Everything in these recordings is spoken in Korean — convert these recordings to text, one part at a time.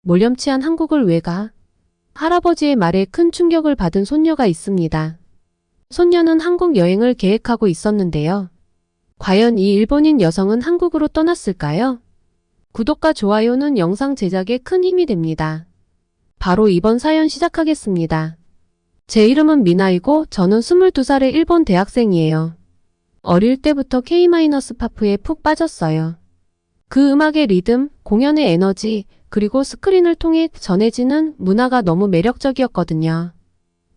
몰염치한 한국을 왜 가? 할아버지의 말에 큰 충격을 받은 손녀가 있습니다. 손녀는 한국 여행을 계획하고 있었는데요. 과연 이 일본인 여성은 한국으로 떠났을까요? 구독과 좋아요는 영상 제작에 큰 힘이 됩니다. 바로 이번 사연 시작하겠습니다. 제 이름은 미나이고 저는 22살의 일본 대학생이에요. 어릴 때부터 K-팝에 푹 빠졌어요. 그 음악의 리듬, 공연의 에너지, 그리고 스크린을 통해 전해지는 문화가 너무 매력적이었거든요.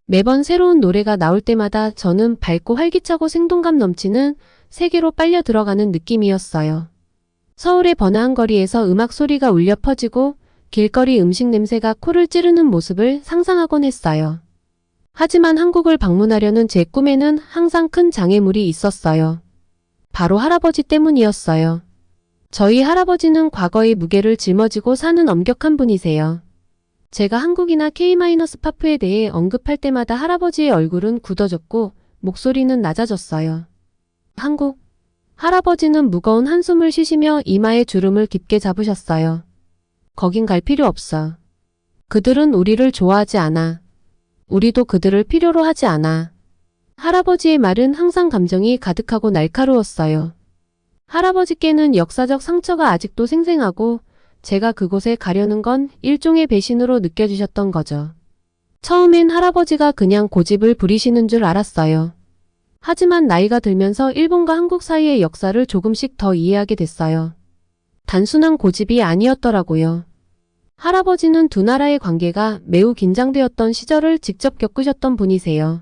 매번 새로운 노래가 나올 때마다 저는 밝고 활기차고 생동감 넘치는 세계로 빨려 들어가는 느낌이었어요. 서울의 번화한 거리에서 음악 소리가 울려 퍼지고 길거리 음식 냄새가 코를 찌르는 모습을 상상하곤 했어요. 하지만 한국을 방문하려는 제 꿈에는 항상 큰 장애물이 있었어요. 바로 할아버지 때문이었어요. 저희 할아버지는 과거의 무게를 짊어지고 사는 엄격한 분이세요. 제가 한국이나 K-팝에 대해 언급할 때마다 할아버지의 얼굴은 굳어졌고 목소리는 낮아졌어요. 한국. 할아버지는 무거운 한숨을 쉬시며 이마에 주름을 깊게 잡으셨어요. 거긴 갈 필요 없어. 그들은 우리를 좋아하지 않아. 우리도 그들을 필요로 하지 않아. 할아버지의 말은 항상 감정이 가득하고 날카로웠어요. 할아버지께는 역사적 상처가 아직도 생생하고 제가 그곳에 가려는 건 일종의 배신으로 느껴지셨던 거죠. 처음엔 할아버지가 그냥 고집을 부리시는 줄 알았어요. 하지만 나이가 들면서 일본과 한국 사이의 역사를 조금씩 더 이해하게 됐어요. 단순한 고집이 아니었더라고요. 할아버지는 두 나라의 관계가 매우 긴장되었던 시절을 직접 겪으셨던 분이세요.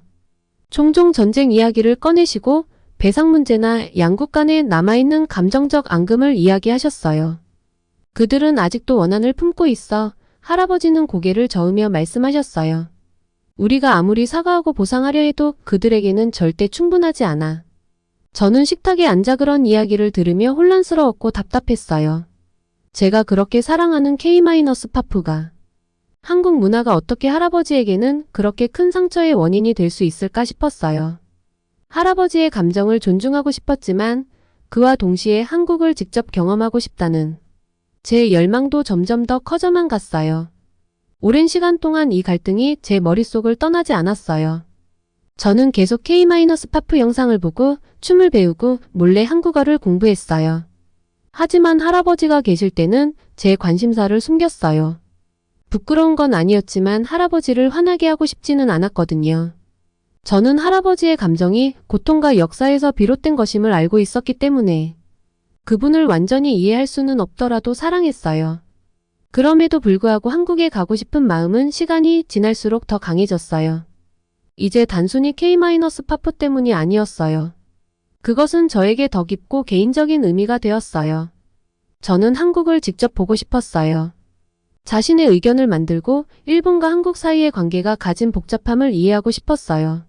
종종 전쟁 이야기를 꺼내시고 배상 문제나 양국 간에 남아있는 감정적 앙금을 이야기하셨어요. 그들은 아직도 원한을 품고 있어 할아버지는 고개를 저으며 말씀하셨어요. 우리가 아무리 사과하고 보상하려 해도 그들에게는 절대 충분하지 않아. 저는 식탁에 앉아 그런 이야기를 들으며 혼란스러웠고 답답했어요. 제가 그렇게 사랑하는 K-팝가 한국 문화가 어떻게 할아버지에게는 그렇게 큰 상처의 원인이 될 수 있을까 싶었어요. 할아버지의 감정을 존중하고 싶었지만 그와 동시에 한국을 직접 경험하고 싶다는 제 열망도 점점 더 커져만 갔어요. 오랜 시간 동안 이 갈등이 제 머릿속을 떠나지 않았어요. 저는 계속 K-팝 영상을 보고 춤을 배우고 몰래 한국어를 공부했어요. 하지만 할아버지가 계실 때는 제 관심사를 숨겼어요. 부끄러운 건 아니었지만 할아버지를 화나게 하고 싶지는 않았거든요. 저는 할아버지의 감정이 고통과 역사에서 비롯된 것임을 알고 있었기 때문에 그분을 완전히 이해할 수는 없더라도 사랑했어요. 그럼에도 불구하고 한국에 가고 싶은 마음은 시간이 지날수록 더 강해졌어요. 이제 단순히 K-팝 때문이 아니었어요. 그것은 저에게 더 깊고 개인적인 의미가 되었어요. 저는 한국을 직접 보고 싶었어요. 자신의 의견을 만들고 일본과 한국 사이의 관계가 가진 복잡함을 이해하고 싶었어요.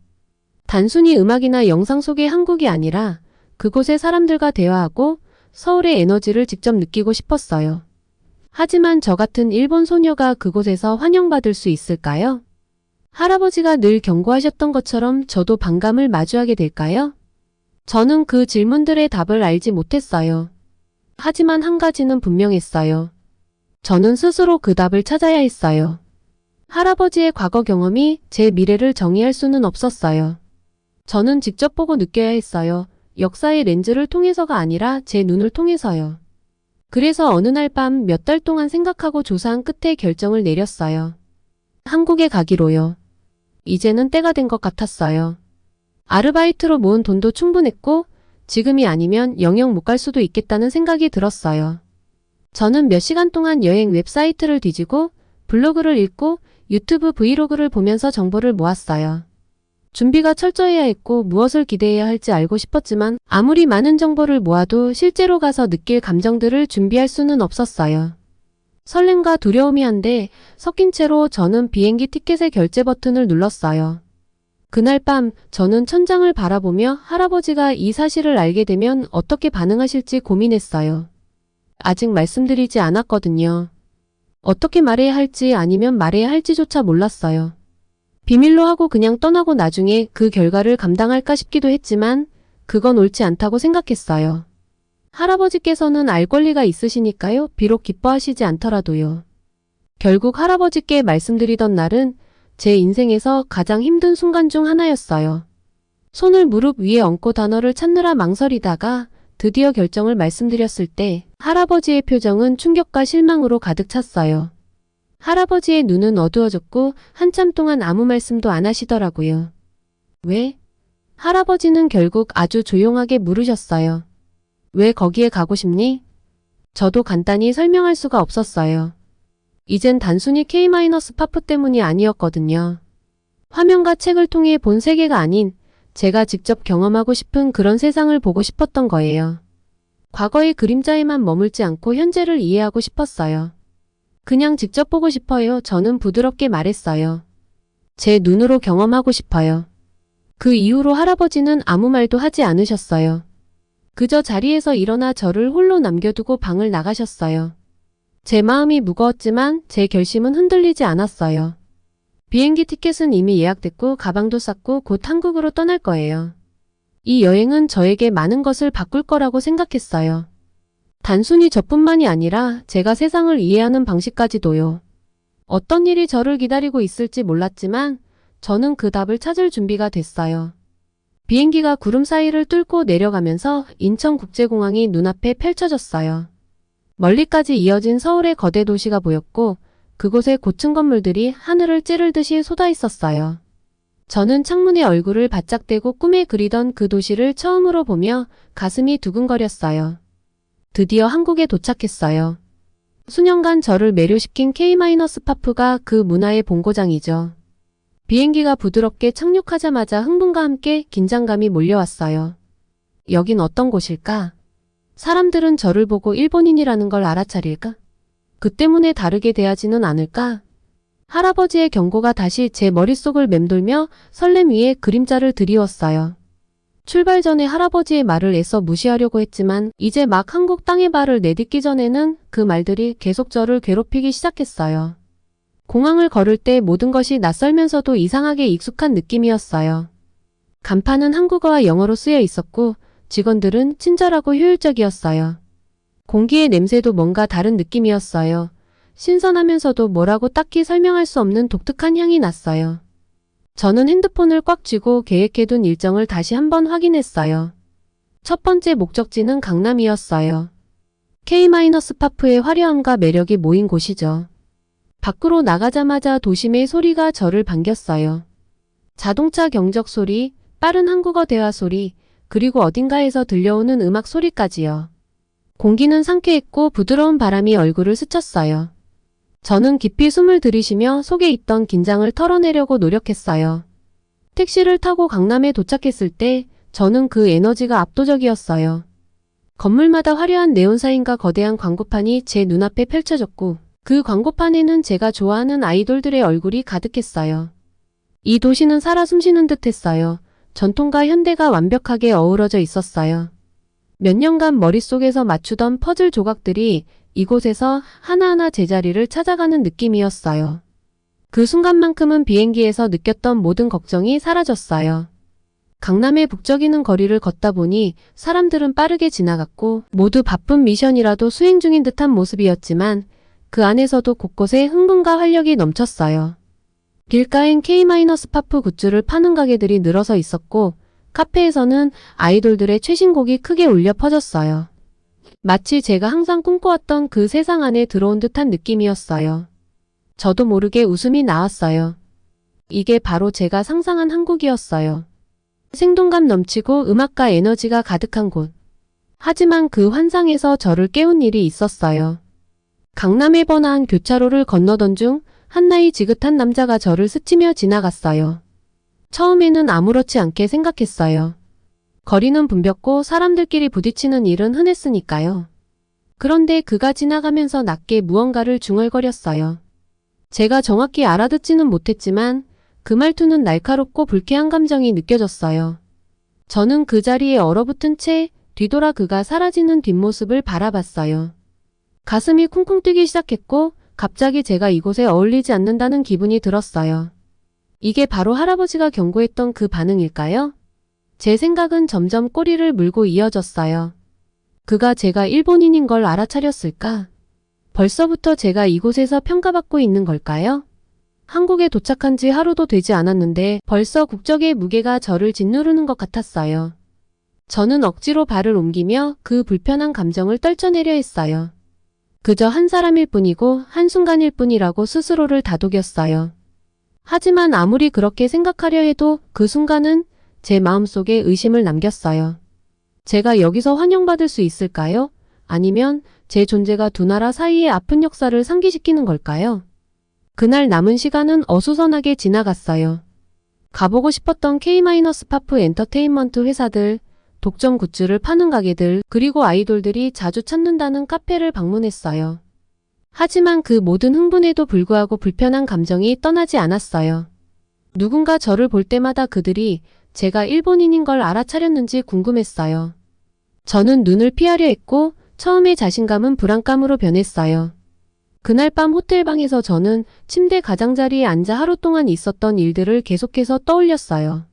단순히 음악이나 영상 속의 한국이 아니라 그곳의 사람들과 대화하고 서울의 에너지를 직접 느끼고 싶었어요. 하지만 저 같은 일본 소녀가 그곳에서 환영받을 수 있을까요? 할아버지가 늘 경고하셨던 것처럼 저도 반감을 마주하게 될까요? 저는 그 질문들의 답을 알지 못했어요. 하지만 한 가지는 분명했어요. 저는 스스로 그 답을 찾아야 했어요. 할아버지의 과거 경험이 제 미래를 정의할 수는 없었어요. 저는 직접 보고 느껴야 했어요. 역사의 렌즈를 통해서가 아니라 제 눈을 통해서요. 그래서 어느 날 밤 몇 달 동안 생각하고 조사한 끝에 결정을 내렸어요. 한국에 가기로요. 이제는 때가 된 것 같았어요. 아르바이트로 모은 돈도 충분했고 지금이 아니면 영영 못 갈 수도 있겠다는 생각이 들었어요. 저는 몇 시간 동안 여행 웹사이트를 뒤지고 블로그를 읽고 유튜브 브이로그를 보면서 정보를 모았어요. 준비가 철저해야 했고 무엇을 기대해야 할지 알고 싶었지만 아무리 많은 정보를 모아도 실제로 가서 느낄 감정들을 준비할 수는 없었어요. 설렘과 두려움이 한데 섞인 채로 저는 비행기 티켓의 결제 버튼을 눌렀어요. 그날 밤 저는 천장을 바라보며 할아버지가 이 사실을 알게 되면 어떻게 반응하실지 고민했어요. 아직 말씀드리지 않았거든요. 어떻게 말해야 할지 아니면 말해야 할지조차 몰랐어요. 비밀로 하고 그냥 떠나고 나중에 그 결과를 감당할까 싶기도 했지만 그건 옳지 않다고 생각했어요. 할아버지께서는 알 권리가 있으시니까요. 비록 기뻐하시지 않더라도요. 결국 할아버지께 말씀드리던 날은 제 인생에서 가장 힘든 순간 중 하나였어요. 손을 무릎 위에 얹고 단어를 찾느라 망설이다가 드디어 결정을 말씀드렸을 때 할아버지의 표정은 충격과 실망으로 가득 찼어요. 할아버지의 눈은 어두워졌고 한참 동안 아무 말씀도 안 하시더라고요. 왜? 할아버지는 결국 아주 조용하게 물으셨어요. 왜 거기에 가고 싶니? 저도 간단히 설명할 수가 없었어요. 이젠 단순히 K-파프 때문이 아니었거든요. 화면과 책을 통해 본 세계가 아닌 제가 직접 경험하고 싶은 그런 세상을 보고 싶었던 거예요. 과거의 그림자에만 머물지 않고 현재를 이해하고 싶었어요. 그냥 직접 보고 싶어요. 저는 부드럽게 말했어요. 제 눈으로 경험하고 싶어요. 그 이후로 할아버지는 아무 말도 하지 않으셨어요. 그저 자리에서 일어나 저를 홀로 남겨두고 방을 나가셨어요. 제 마음이 무거웠지만 제 결심은 흔들리지 않았어요. 비행기 티켓은 이미 예약됐고 가방도 쌌고 곧 한국으로 떠날 거예요. 이 여행은 저에게 많은 것을 바꿀 거라고 생각했어요. 단순히 저뿐만이 아니라 제가 세상을 이해하는 방식까지도요. 어떤 일이 저를 기다리고 있을지 몰랐지만 저는 그 답을 찾을 준비가 됐어요. 비행기가 구름 사이를 뚫고 내려가면서 인천국제공항이 눈앞에 펼쳐졌어요. 멀리까지 이어진 서울의 거대 도시가 보였고 그곳의 고층 건물들이 하늘을 찌르듯이 쏟아있었어요. 저는 창문에 얼굴을 바짝 대고 꿈에 그리던 그 도시를 처음으로 보며 가슴이 두근거렸어요. 드디어 한국에 도착했어요. 수년간 저를 매료시킨 K-파프가 그 문화의 본고장이죠. 비행기가 부드럽게 착륙하자마자 흥분과 함께 긴장감이 몰려왔어요. 여긴 어떤 곳일까? 사람들은 저를 보고 일본인이라는 걸 알아차릴까? 그 때문에 다르게 대하지는 않을까? 할아버지의 경고가 다시 제 머릿속을 맴돌며 설렘 위에 그림자를 드리웠어요. 출발 전에 할아버지의 말을 애써 무시하려고 했지만 이제 막 한국 땅에 발을 내딛기 전에는 그 말들이 계속 저를 괴롭히기 시작했어요. 공항을 걸을 때 모든 것이 낯설면서도 이상하게 익숙한 느낌이었어요. 간판은 한국어와 영어로 쓰여 있었고 직원들은 친절하고 효율적이었어요. 공기의 냄새도 뭔가 다른 느낌이었어요. 신선하면서도 뭐라고 딱히 설명할 수 없는 독특한 향이 났어요. 저는 핸드폰을 꽉 쥐고 계획해둔 일정을 다시 한번 확인했어요. 첫 번째 목적지는 강남이었어요. K-파프의 화려함과 매력이 모인 곳이죠. 밖으로 나가자마자 도심의 소리가 저를 반겼어요. 자동차 경적 소리, 빠른 한국어 대화 소리, 그리고 어딘가에서 들려오는 음악 소리까지요. 공기는 상쾌했고 부드러운 바람이 얼굴을 스쳤어요. 저는 깊이 숨을 들이쉬며 속에 있던 긴장을 털어내려고 노력했어요. 택시를 타고 강남에 도착했을 때 저는 그 에너지가 압도적이었어요. 건물마다 화려한 네온사인과 거대한 광고판이 제 눈앞에 펼쳐졌고 그 광고판에는 제가 좋아하는 아이돌들의 얼굴이 가득했어요. 이 도시는 살아 숨쉬는 듯 했어요. 전통과 현대가 완벽하게 어우러져 있었어요. 몇 년간 머릿속에서 맞추던 퍼즐 조각들이 이곳에서 하나하나 제자리를 찾아가는 느낌이었어요. 그 순간만큼은 비행기에서 느꼈던 모든 걱정이 사라졌어요. 강남의 북적이는 거리를 걷다 보니 사람들은 빠르게 지나갔고 모두 바쁜 미션이라도 수행 중인 듯한 모습이었지만 그 안에서도 곳곳에 흥분과 활력이 넘쳤어요. 길가엔 K-파프 굿즈를 파는 가게들이 늘어서 있었고 카페에서는 아이돌들의 최신곡이 크게 울려 퍼졌어요. 마치 제가 항상 꿈꿔왔던 그 세상 안에 들어온 듯한 느낌이었어요. 저도 모르게 웃음이 나왔어요. 이게 바로 제가 상상한 한국이었어요. 생동감 넘치고 음악과 에너지가 가득한 곳. 하지만 그 환상에서 저를 깨운 일이 있었어요. 강남의 번화한 교차로를 건너던 중 한나이 지긋한 남자가 저를 스치며 지나갔어요. 처음에는 아무렇지 않게 생각했어요. 거리는 붐볐고 사람들끼리 부딪히는 일은 흔했으니까요. 그런데 그가 지나가면서 낮게 무언가를 중얼거렸어요. 제가 정확히 알아듣지는 못했지만 그 말투는 날카롭고 불쾌한 감정이 느껴졌어요. 저는 그 자리에 얼어붙은 채 뒤돌아 그가 사라지는 뒷모습을 바라봤어요. 가슴이 쿵쿵 뛰기 시작했고 갑자기 제가 이곳에 어울리지 않는다는 기분이 들었어요. 이게 바로 할아버지가 경고했던 그 반응일까요? 제 생각은 점점 꼬리를 물고 이어졌어요. 그가 제가 일본인인 걸 알아차렸을까? 벌써부터 제가 이곳에서 평가받고 있는 걸까요? 한국에 도착한 지 하루도 되지 않았는데 벌써 국적의 무게가 저를 짓누르는 것 같았어요. 저는 억지로 발을 옮기며 그 불편한 감정을 떨쳐내려 했어요. 그저 한 사람일 뿐이고 한순간일 뿐이라고 스스로를 다독였어요. 하지만 아무리 그렇게 생각하려 해도 그 순간은 제 마음속에 의심을 남겼어요. 제가 여기서 환영받을 수 있을까요? 아니면 제 존재가 두 나라 사이의 아픈 역사를 상기시키는 걸까요? 그날 남은 시간은 어수선하게 지나갔어요. 가보고 싶었던 K-파프 엔터테인먼트 회사들, 독점 굿즈를 파는 가게들, 그리고 아이돌들이 자주 찾는다는 카페를 방문했어요. 하지만 그 모든 흥분에도 불구하고 불편한 감정이 떠나지 않았어요. 누군가 저를 볼 때마다 그들이 제가 일본인인 걸 알아차렸는지 궁금했어요. 저는 눈을 피하려 했고 처음에 자신감은 불안감으로 변했어요. 그날 밤 호텔방에서 저는 침대 가장자리에 앉아 하루 동안 있었던 일들을 계속해서 떠올렸어요.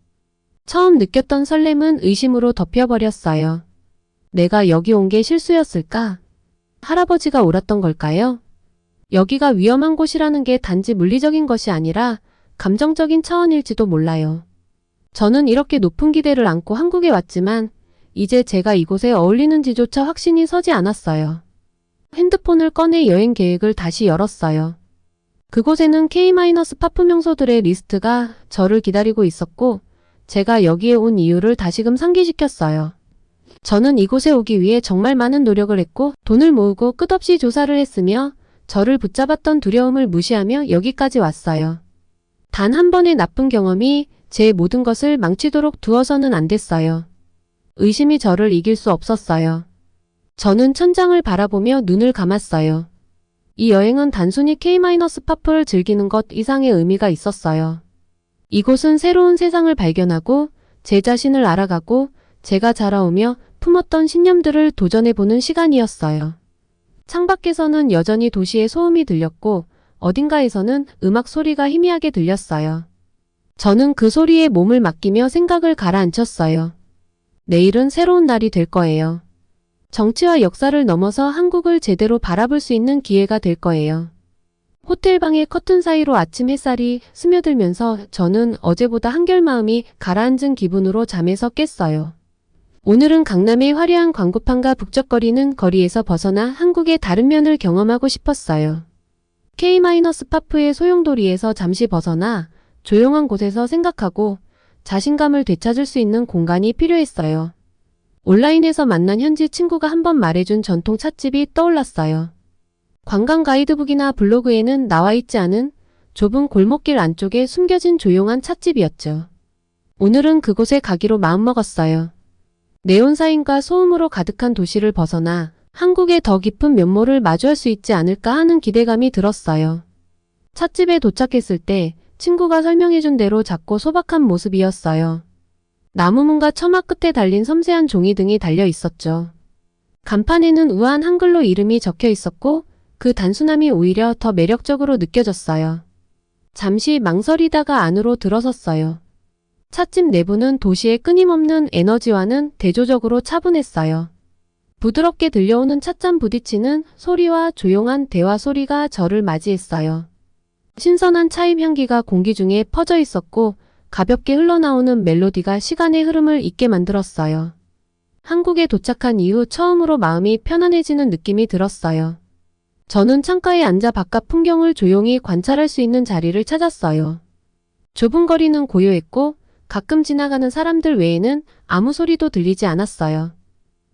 처음 느꼈던 설렘은 의심으로 덮여버렸어요. 내가 여기 온 게 실수였을까? 할아버지가 옳았던 걸까요? 여기가 위험한 곳이라는 게 단지 물리적인 것이 아니라 감정적인 차원일지도 몰라요. 저는 이렇게 높은 기대를 안고 한국에 왔지만 이제 제가 이곳에 어울리는지조차 확신이 서지 않았어요. 핸드폰을 꺼내 여행 계획을 다시 열었어요. 그곳에는 K-파프 명소들의 리스트가 저를 기다리고 있었고 제가 여기에 온 이유를 다시금 상기시켰어요. 저는 이곳에 오기 위해 정말 많은 노력을 했고 돈을 모으고 끝없이 조사를 했으며 저를 붙잡았던 두려움을 무시하며 여기까지 왔어요. 단 한 번의 나쁜 경험이 제 모든 것을 망치도록 두어서는 안 됐어요. 의심이 저를 이길 수 없었어요. 저는 천장을 바라보며 눈을 감았어요. 이 여행은 단순히 K-파프를 즐기는 것 이상의 의미가 있었어요. 이곳은 새로운 세상을 발견하고 제 자신을 알아가고 제가 자라오며 품었던 신념들을 도전해보는 시간이었어요. 창밖에서는 여전히 도시의 소음이 들렸고 어딘가에서는 음악 소리가 희미하게 들렸어요. 저는 그 소리에 몸을 맡기며 생각을 가라앉혔어요. 내일은 새로운 날이 될 거예요. 정치와 역사를 넘어서 한국을 제대로 바라볼 수 있는 기회가 될 거예요. 호텔방의 커튼 사이로 아침 햇살이 스며들면서 저는 어제보다 한결 마음이 가라앉은 기분으로 잠에서 깼어요. 오늘은 강남의 화려한 광고판과 북적거리는 거리에서 벗어나 한국의 다른 면을 경험하고 싶었어요. K-파프의 소용돌이에서 잠시 벗어나 조용한 곳에서 생각하고 자신감을 되찾을 수 있는 공간이 필요했어요. 온라인에서 만난 현지 친구가 한번 말해준 전통 찻집이 떠올랐어요. 관광 가이드북이나 블로그에는 나와 있지 않은 좁은 골목길 안쪽에 숨겨진 조용한 찻집이었죠. 오늘은 그곳에 가기로 마음먹었어요. 네온사인과 소음으로 가득한 도시를 벗어나 한국의 더 깊은 면모를 마주할 수 있지 않을까 하는 기대감이 들었어요. 찻집에 도착했을 때 친구가 설명해준 대로 작고 소박한 모습이었어요. 나무문과 처마 끝에 달린 섬세한 종이 등이 달려 있었죠. 간판에는 우아한 한글로 이름이 적혀 있었고 그 단순함이 오히려 더 매력적으로 느껴졌어요. 잠시 망설이다가 안으로 들어섰어요. 찻집 내부는 도시의 끊임없는 에너지와는 대조적으로 차분했어요. 부드럽게 들려오는 찻잔 부딪히는 소리와 조용한 대화 소리가 저를 맞이했어요. 신선한 차잎 향기가 공기 중에 퍼져 있었고 가볍게 흘러나오는 멜로디가 시간의 흐름을 잊게 만들었어요. 한국에 도착한 이후 처음으로 마음이 편안해지는 느낌이 들었어요. 저는 창가에 앉아 바깥 풍경을 조용히 관찰할 수 있는 자리를 찾았어요. 좁은 거리는 고요했고 가끔 지나가는 사람들 외에는 아무 소리도 들리지 않았어요.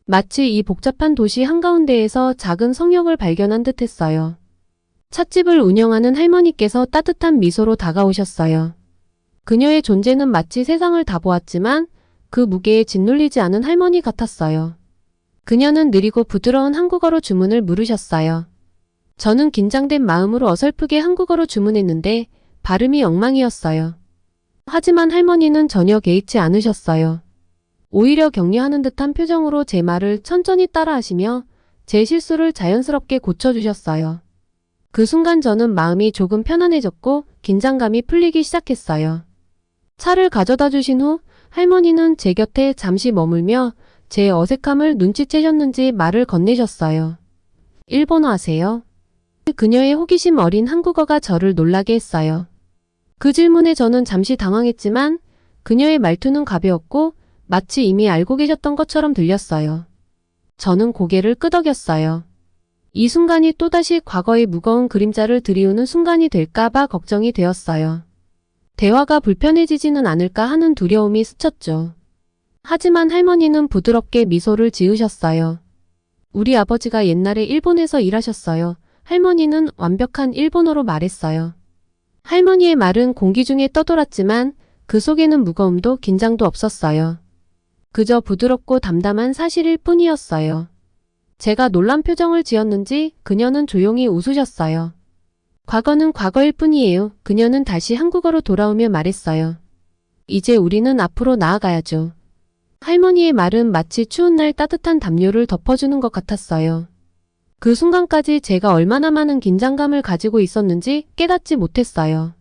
마치 이 복잡한 도시 한가운데에서 작은 성역을 발견한 듯 했어요. 찻집을 운영하는 할머니께서 따뜻한 미소로 다가오셨어요. 그녀의 존재는 마치 세상을 다 보았지만 그 무게에 짓눌리지 않은 할머니 같았어요. 그녀는 느리고 부드러운 한국어로 주문을 물으셨어요. 저는 긴장된 마음으로 어설프게 한국어로 주문했는데 발음이 엉망이었어요. 하지만 할머니는 전혀 개의치 않으셨어요. 오히려 격려하는 듯한 표정으로 제 말을 천천히 따라하시며 제 실수를 자연스럽게 고쳐주셨어요. 그 순간 저는 마음이 조금 편안해졌고 긴장감이 풀리기 시작했어요. 차를 가져다 주신 후 할머니는 제 곁에 잠시 머물며 제 어색함을 눈치채셨는지 말을 건네셨어요. 일본어 하세요? 그녀의 호기심 어린 한국어가 저를 놀라게 했어요. 그 질문에 저는 잠시 당황했지만 그녀의 말투는 가벼웠고 마치 이미 알고 계셨던 것처럼 들렸어요. 저는 고개를 끄덕였어요. 이 순간이 또다시 과거의 무거운 그림자를 들이우는 순간이 될까봐 걱정이 되었어요. 대화가 불편해지지는 않을까 하는 두려움이 스쳤죠. 하지만 할머니는 부드럽게 미소를 지으셨어요. 우리 아버지가 옛날에 일본에서 일하셨어요. 할머니는 완벽한 일본어로 말했어요. 할머니의 말은 공기 중에 떠돌았지만 그 속에는 무거움도 긴장도 없었어요. 그저 부드럽고 담담한 사실일 뿐이었어요. 제가 놀란 표정을 지었는지 그녀는 조용히 웃으셨어요. 과거는 과거일 뿐이에요. 그녀는 다시 한국어로 돌아오며 말했어요. 이제 우리는 앞으로 나아가야죠. 할머니의 말은 마치 추운 날 따뜻한 담요를 덮어주는 것 같았어요. 그 순간까지 제가 얼마나 많은 긴장감을 가지고 있었는지 깨닫지 못했어요.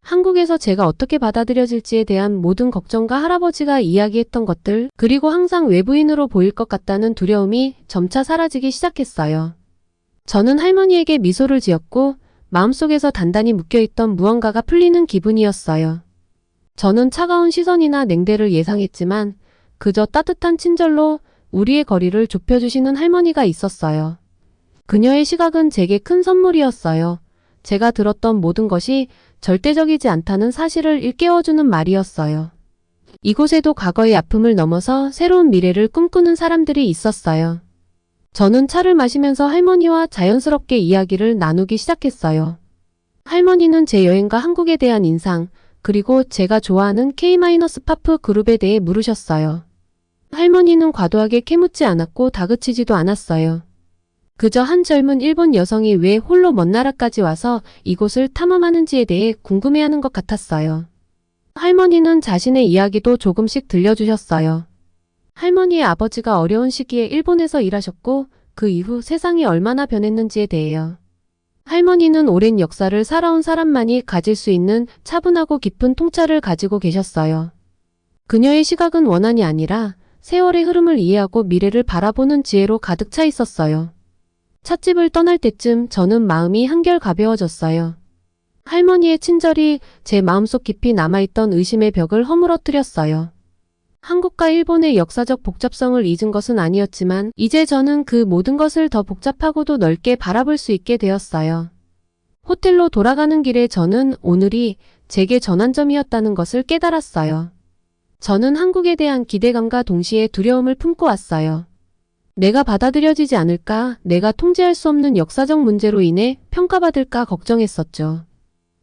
한국에서 제가 어떻게 받아들여질지에 대한 모든 걱정과 할아버지가 이야기했던 것들, 그리고 항상 외부인으로 보일 것 같다는 두려움이 점차 사라지기 시작했어요. 저는 할머니에게 미소를 지었고 마음속에서 단단히 묶여있던 무언가가 풀리는 기분이었어요. 저는 차가운 시선이나 냉대를 예상했지만 그저 따뜻한 친절로 우리의 거리를 좁혀주시는 할머니가 있었어요. 그녀의 시각은 제게 큰 선물이었어요. 제가 들었던 모든 것이 절대적이지 않다는 사실을 일깨워주는 말이었어요. 이곳에도 과거의 아픔을 넘어서 새로운 미래를 꿈꾸는 사람들이 있었어요. 저는 차를 마시면서 할머니와 자연스럽게 이야기를 나누기 시작했어요. 할머니는 제 여행과 한국에 대한 인상, 그리고 제가 좋아하는 K-팝 그룹에 대해 물으셨어요. 할머니는 과도하게 캐묻지 않았고 다그치지도 않았어요. 그저 한 젊은 일본 여성이 왜 홀로 먼 나라까지 와서 이곳을 탐험하는지에 대해 궁금해하는 것 같았어요. 할머니는 자신의 이야기도 조금씩 들려주셨어요. 할머니의 아버지가 어려운 시기에 일본에서 일하셨고 그 이후 세상이 얼마나 변했는지에 대해요. 할머니는 오랜 역사를 살아온 사람만이 가질 수 있는 차분하고 깊은 통찰을 가지고 계셨어요. 그녀의 시각은 원한이 아니라 세월의 흐름을 이해하고 미래를 바라보는 지혜로 가득 차 있었어요. 찻집을 떠날 때쯤 저는 마음이 한결 가벼워졌어요. 할머니의 친절이 제 마음속 깊이 남아있던 의심의 벽을 허물어뜨렸어요. 한국과 일본의 역사적 복잡성을 잊은 것은 아니었지만 이제 저는 그 모든 것을 더 복잡하고도 넓게 바라볼 수 있게 되었어요. 호텔로 돌아가는 길에 저는 오늘이 제게 전환점이었다는 것을 깨달았어요. 저는 한국에 대한 기대감과 동시에 두려움을 품고 왔어요. 내가 받아들여지지 않을까, 내가 통제할 수 없는 역사적 문제로 인해 평가받을까 걱정했었죠.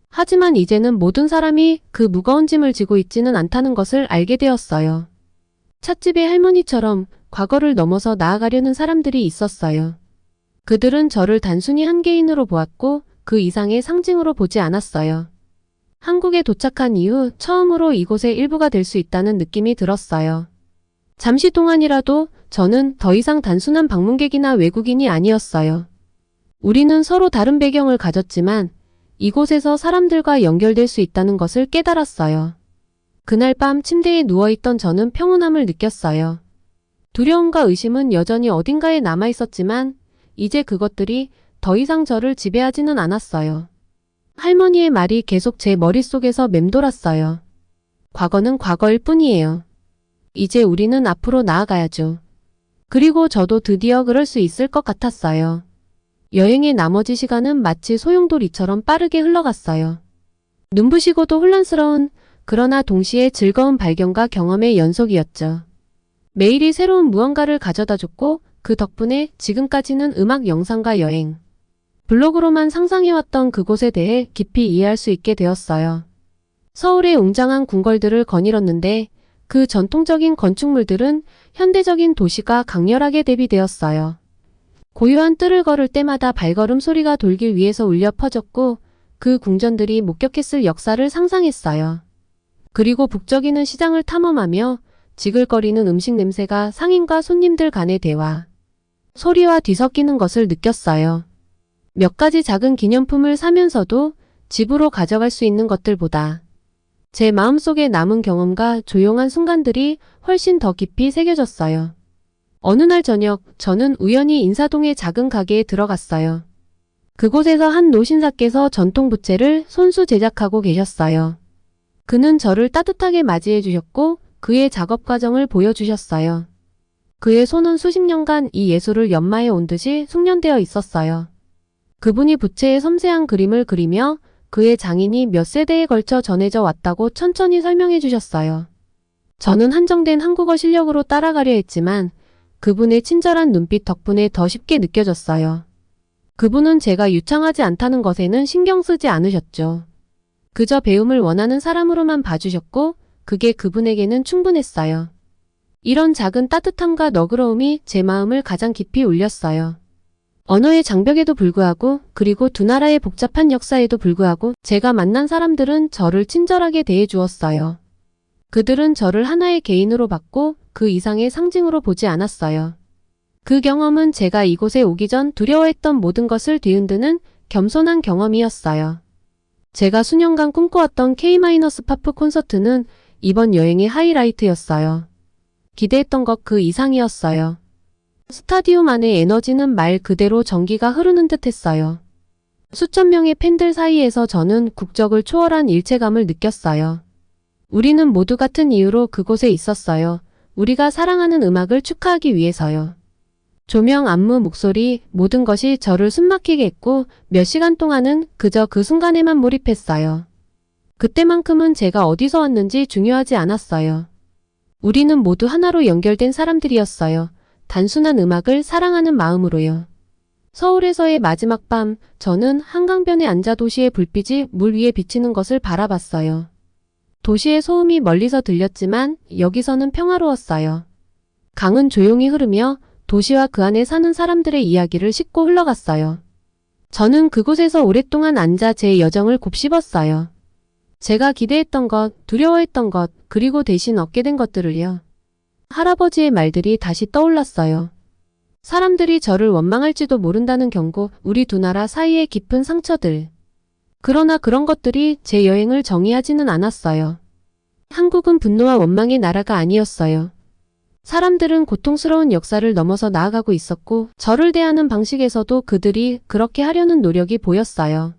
하지만 이제는 모든 사람이 그 무거운 짐을 지고 있지는 않다는 것을 알게 되었어요. 찻집의 할머니처럼 과거를 넘어서 나아가려는 사람들이 있었어요. 그들은 저를 단순히 한 개인으로 보았고 그 이상의 상징으로 보지 않았어요. 한국에 도착한 이후 처음으로 이곳의 일부가 될 수 있다는 느낌이 들었어요. 잠시 동안이라도 저는 더 이상 단순한 방문객이나 외국인이 아니었어요. 우리는 서로 다른 배경을 가졌지만 이곳에서 사람들과 연결될 수 있다는 것을 깨달았어요. 그날 밤 침대에 누워있던 저는 평온함을 느꼈어요. 두려움과 의심은 여전히 어딘가에 남아있었지만 이제 그것들이 더 이상 저를 지배하지는 않았어요. 할머니의 말이 계속 제 머릿속에서 맴돌았어요. 과거는 과거일 뿐이에요. 이제 우리는 앞으로 나아가야죠. 그리고 저도 드디어 그럴 수 있을 것 같았어요. 여행의 나머지 시간은 마치 소용돌이처럼 빠르게 흘러갔어요. 눈부시고도 혼란스러운, 그러나 동시에 즐거운 발견과 경험의 연속이었죠. 매일이 새로운 무언가를 가져다줬고 그 덕분에 지금까지는 음악 영상과 여행, 블로그로만 상상해왔던 그곳에 대해 깊이 이해할 수 있게 되었어요. 서울의 웅장한 궁궐들을 거닐었는데 그 전통적인 건축물들은 현대적인 도시가 강렬하게 대비되었어요. 고요한 뜰을 걸을 때마다 발걸음 소리가 돌길 위에서 울려 퍼졌고 그 궁전들이 목격했을 역사를 상상했어요. 그리고 북적이는 시장을 탐험하며 지글거리는 음식 냄새가 상인과 손님들 간의 대화, 소리와 뒤섞이는 것을 느꼈어요. 몇 가지 작은 기념품을 사면서도 집으로 가져갈 수 있는 것들보다 제 마음속에 남은 경험과 조용한 순간들이 훨씬 더 깊이 새겨졌어요. 어느 날 저녁, 저는 우연히 인사동의 작은 가게에 들어갔어요. 그곳에서 한 노신사께서 전통 부채를 손수 제작하고 계셨어요. 그는 저를 따뜻하게 맞이해 주셨고 그의 작업 과정을 보여주셨어요. 그의 손은 수십 년간 이 예술을 연마해 온 듯이 숙련되어 있었어요. 그분이 부채의 섬세한 그림을 그리며 그의 장인이 몇 세대에 걸쳐 전해져 왔다고 천천히 설명해 주셨어요. 저는 한정된 한국어 실력으로 따라가려 했지만 그분의 친절한 눈빛 덕분에 더 쉽게 느껴졌어요. 그분은 제가 유창하지 않다는 것에는 신경 쓰지 않으셨죠. 그저 배움을 원하는 사람으로만 봐주셨고 그게 그분에게는 충분했어요. 이런 작은 따뜻함과 너그러움이 제 마음을 가장 깊이 울렸어요. 언어의 장벽에도 불구하고 그리고 두 나라의 복잡한 역사에도 불구하고 제가 만난 사람들은 저를 친절하게 대해 주었어요. 그들은 저를 하나의 개인으로 봤고 그 이상의 상징으로 보지 않았어요. 그 경험은 제가 이곳에 오기 전 두려워했던 모든 것을 뒤흔드는 겸손한 경험이었어요. 제가 수년간 꿈꿔왔던 K-파프 콘서트는 이번 여행의 하이라이트였어요. 기대했던 것 그 이상이었어요. 스타디움 안의 에너지는 말 그대로 전기가 흐르는 듯 했어요. 수천 명의 팬들 사이에서 저는 국적을 초월한 일체감을 느꼈어요. 우리는 모두 같은 이유로 그곳에 있었어요. 우리가 사랑하는 음악을 축하하기 위해서요. 조명, 안무, 목소리, 모든 것이 저를 숨막히게 했고 몇 시간 동안은 그저 그 순간에만 몰입했어요. 그때만큼은 제가 어디서 왔는지 중요하지 않았어요. 우리는 모두 하나로 연결된 사람들이었어요. 단순한 음악을 사랑하는 마음으로요. 서울에서의 마지막 밤, 저는 한강변에 앉아 도시의 불빛이 물 위에 비치는 것을 바라봤어요. 도시의 소음이 멀리서 들렸지만 여기서는 평화로웠어요. 강은 조용히 흐르며 도시와 그 안에 사는 사람들의 이야기를 싣고 흘러갔어요. 저는 그곳에서 오랫동안 앉아 제 여정을 곱씹었어요. 제가 기대했던 것, 두려워했던 것, 그리고 대신 얻게 된 것들을요. 할아버지의 말들이 다시 떠올랐어요. 사람들이 저를 원망할지도 모른다는 경고, 우리 두 나라 사이의 깊은 상처들. 그러나 그런 것들이 제 여행을 정의하지는 않았어요. 한국은 분노와 원망의 나라가 아니었어요. 사람들은 고통스러운 역사를 넘어서 나아가고 있었고 저를 대하는 방식에서도 그들이 그렇게 하려는 노력이 보였어요.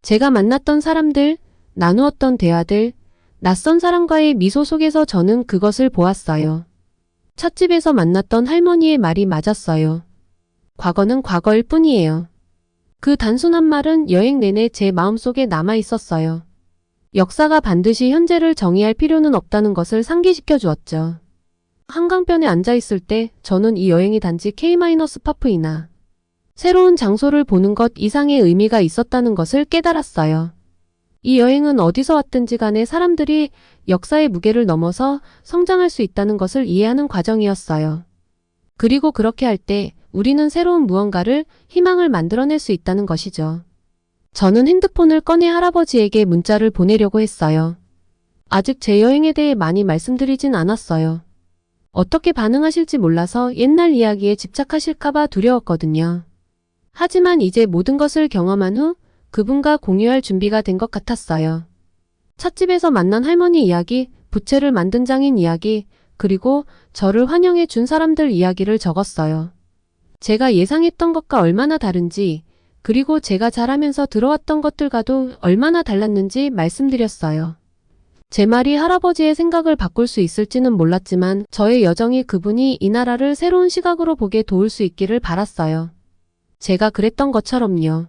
제가 만났던 사람들, 나누었던 대화들, 낯선 사람과의 미소 속에서 저는 그것을 보았어요. 찻집에서 만났던 할머니의 말이 맞았어요. 과거는 과거일 뿐이에요. 그 단순한 말은 여행 내내 제 마음속에 남아 있었어요. 역사가 반드시 현재를 정의할 필요는 없다는 것을 상기시켜 주었죠. 한강변에 앉아있을 때 저는 이 여행이 단지 K-파프이나 새로운 장소를 보는 것 이상의 의미가 있었다는 것을 깨달았어요. 이 여행은 어디서 왔든지 간에 사람들이 역사의 무게를 넘어서 성장할 수 있다는 것을 이해하는 과정이었어요. 그리고 그렇게 할 때 우리는 새로운 무언가를, 희망을 만들어낼 수 있다는 것이죠. 저는 핸드폰을 꺼내 할아버지에게 문자를 보내려고 했어요. 아직 제 여행에 대해 많이 말씀드리진 않았어요. 어떻게 반응하실지 몰라서 옛날 이야기에 집착하실까봐 두려웠거든요. 하지만 이제 모든 것을 경험한 후 그분과 공유할 준비가 된 것 같았어요. 찻집에서 만난 할머니 이야기, 부채를 만든 장인 이야기, 그리고 저를 환영해 준 사람들 이야기를 적었어요. 제가 예상했던 것과 얼마나 다른지, 그리고 제가 자라면서 들어왔던 것들과도 얼마나 달랐는지 말씀드렸어요. 제 말이 할아버지의 생각을 바꿀 수 있을지는 몰랐지만 저의 여정이 그분이 이 나라를 새로운 시각으로 보게 도울 수 있기를 바랐어요. 제가 그랬던 것처럼요.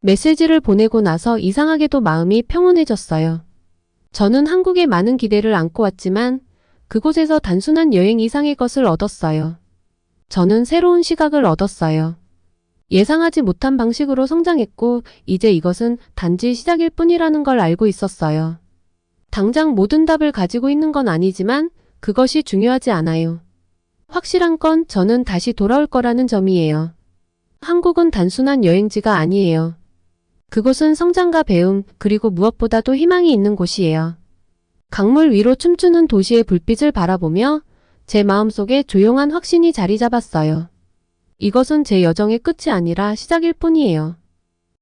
메시지를 보내고 나서 이상하게도 마음이 평온해졌어요. 저는 한국에 많은 기대를 안고 왔지만 그곳에서 단순한 여행 이상의 것을 얻었어요. 저는 새로운 시각을 얻었어요. 예상하지 못한 방식으로 성장했고 이제 이것은 단지 시작일 뿐이라는 걸 알고 있었어요. 당장 모든 답을 가지고 있는 건 아니지만 그것이 중요하지 않아요. 확실한 건 저는 다시 돌아올 거라는 점이에요. 한국은 단순한 여행지가 아니에요. 그곳은 성장과 배움, 그리고 무엇보다도 희망이 있는 곳이에요. 강물 위로 춤추는 도시의 불빛을 바라보며 제 마음속에 조용한 확신이 자리 잡았어요. 이것은 제 여정의 끝이 아니라 시작일 뿐이에요.